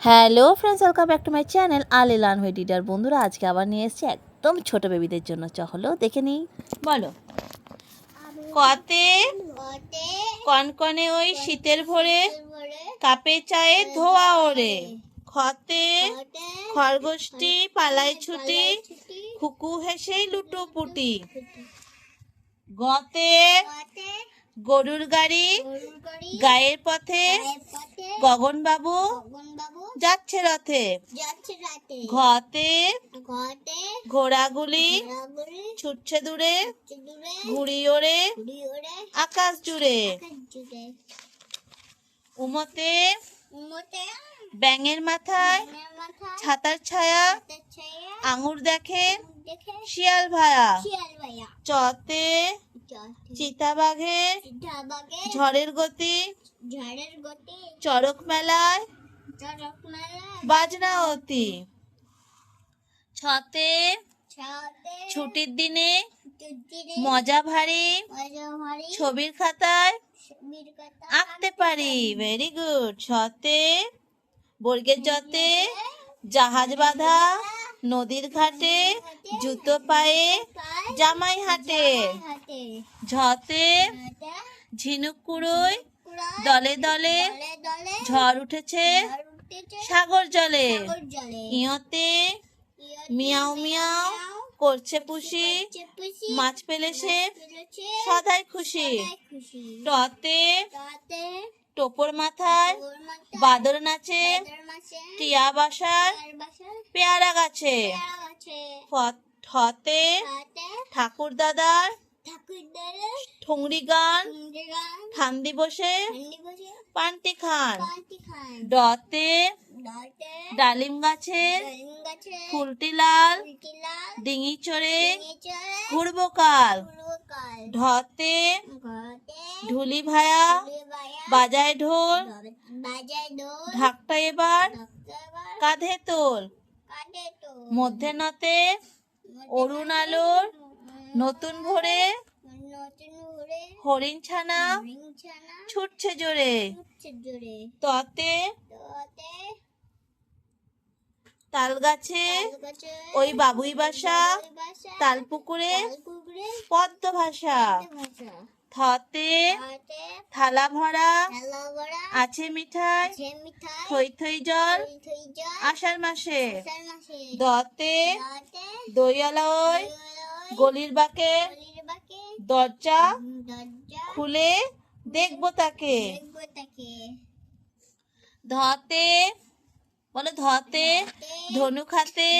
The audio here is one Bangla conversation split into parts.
Hello friends, welcome back to my channel Ali learn with reader. বন্ধুরা, আজকে আবার নিয়ে এসেছি একদম ছোট বেবিদের জন্য। চলো দেখে নিই। বলো। কতে কনকনে ওই শীতের ভোরে কাপে চায়ে ধোয়া ওরে। খতে খরগোশটি পালায় ছুটি খুকু হেসে লুটোপুটি। গতে গরুর গাড়ি গায়ের পথে গগনবাবু যাচ্ছে রথে। ঘতে ঘোড়াগুলি ছুটছে দূরে ঘুড়ি ওড়ে আকাশ জুড়ে। উমতে ব্যাঙের মাথায় ছাতার ছায়া আঙুর দেখে শিয়াল ভায়া। চতে চিতাবাঘে ঝড়ের গতি চড়ক মেলায় বাজনা অতি। ছতে ছুটির দিনে মজা ভারী ছবির খাতায় আঁকতে পারি। Very good. ছতে বর্গের জতে জাহাজ বাঁধা নদীর ঘাটে জুতো পায়ে জামাই হাটে। ঝতে ঝিনুক কুড়োয় দলে দলে ঝড় উঠেছে সাগর জলে। ইয়তে মিয়াও মিয়াও করছে পুষি মাছ পেলে সে সদাই খুশি। টতে টোপর মাথায় বাদর নাচে টিয়া বাসার পেয়ারা গাছে। ঠতে ঠাকুর দাদার ঠুংরি গান ঠান্দি বসে পান্তি খান। ডতে ডালিম গাছের ফুলটি লাল ডিঙি চড়ে ঘুরবো কাল। ঢতে ঢুলি ভায়া বাজায় ঢোল ঢাকটা এবার কাঁধে তোল। মধ্যে নতে অরুণ আলোর নতুন ভোরে হরিণ ছানা ছুটছে জোরে। ততে তাল গাছে ওই বাবুই বাসা তাল পুকুরে পদ্ম ভাষা। থতে থালা ভরা আছে মিঠাই থই থই জল আষাঢ় মাসে। দতে দইয়ালা ওই গলির বাঁকে দরজা খুলে দেখবো তাকে। ধতে বলো ধতে ধনুক হাতে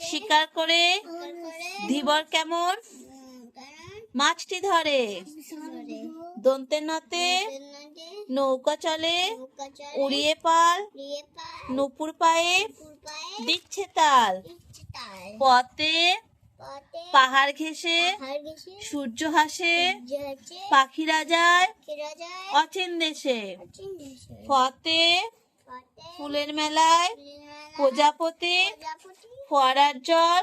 শিকার করে ধীবর কেমন মাছটি ধরে। দন্তে নতে নৌকা চলে উড়িয়ে পাল নুপুর পায়ে দিচ্ছে তাল। পথে পাহাড় ঘেঁষে সূর্য হাসে পাখিরা যায় অচিন দেশে। ফতে ফুলের মেলায় প্রজাপতি ফোয়ারার জল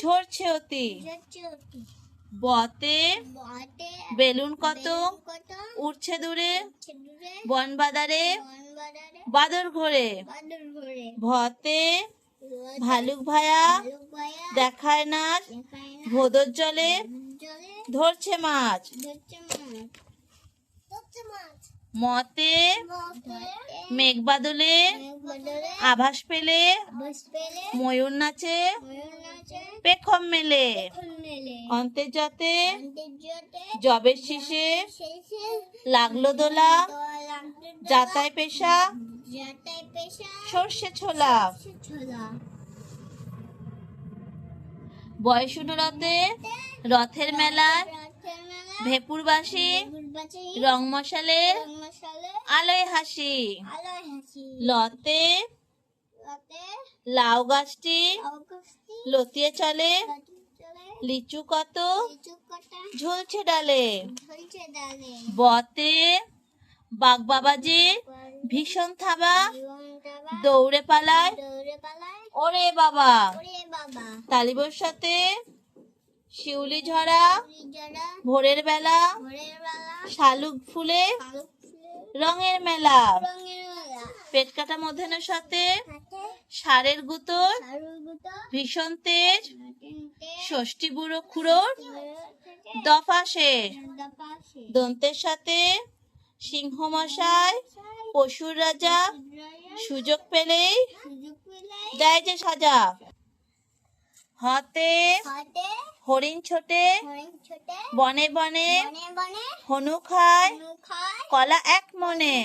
ঝরছে অতি। বতে বেলুন কত উড়ছে দূরে বন বাদারে বাদর ঘোরে। ভতে ভালুক ভায়া দেখায় নাচ ভোদর জলে ধরছে মাছ। মতে মেঘ বাদলে আভাস পেলে ময়ূর নাচে পেখম মেলে। অন্তে যতে জবের শীষে লাগলো দোলা যাতায় পেশা সর্ষে ছোলা। বয়সুনরতে রথের মেলায় ভেপুর বাসি রং মশালে আলোয় হাসি। লতে লাউ গাছটি লতিয়ে চলে লিচু কত ঝুলছে ডালে। বতে বাঘ বাবাজি ভীষণ থাবা দৌড়ে পালায় ওরে বাবা। তালি বর্ষাতে শিউলি ঝরা ভোরের বেলা শালুক ফুলে রঙের মেলা। পেট কাটা মধ্যাহ্নের সাথে সারের গুতোর ভীষণ তেজ ষষ্ঠী বুড়ো খুঁড়োর দফা শেষ দন্তের সাথে সিংহ মশাই পশুর রাজা সুযোগ পেলেই দেয় যে সাজা হতে হরিণ ছোটে বনে বনে হনু খায় কলা এক মনে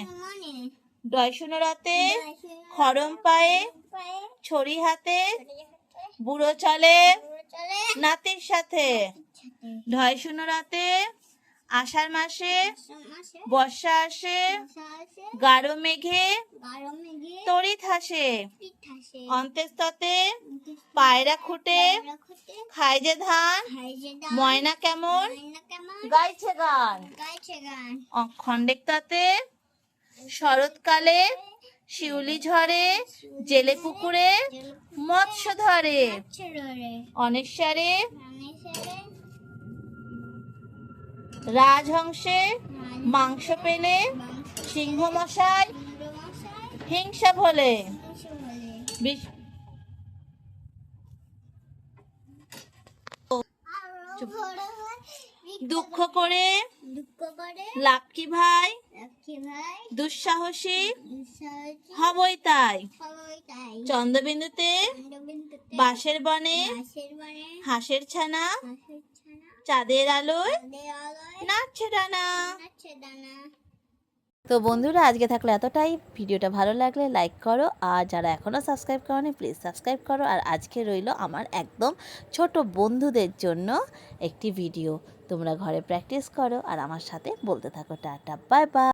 ডয় শূন্য রাতে খড়ম পায়ে ছড়ি হাতে বুড়ো চলে নাতির সাথে ঢয় শূন্য রাতে আষাঢ় মাসে বর্ষা আসে গাঢ় মেঘে তড়িৎ হাসে অন্তস্ততে পায়রা খুঁটে খায় যে ধান ময়না কেমন গাইছে গান খন্ডেকতাতে শরৎকালে শিউলি ঝরে জেলে পুকুরে মৎস্য ধরে অনেশ্বরে রাজহংসে মাংস পেলে সিংহ মশাই হিংসা ভোলে দুঃখ করে লাকি ভাই দুঃসাহসী হবই তাই চন্দ্রবিন্দুতে বাঁশের বনে হাঁসের ছানা চাঁদের আলোয় নাচছে ডানা। তো বন্ধুরা আজকে থাকলে এতটাই। ভিডিওটা ভালো লাগলে লাইক করো, আর যারা এখনও সাবস্ক্রাইব করোনি প্লিজ সাবস্ক্রাইব করো। আর আজকে রইল আমার একদম ছোট বন্ধুদের জন্য একটি ভিডিও। তোমরা ঘরে প্র্যাকটিস করো আর আমার সাথে বলতে থাকো। Tata bye bye.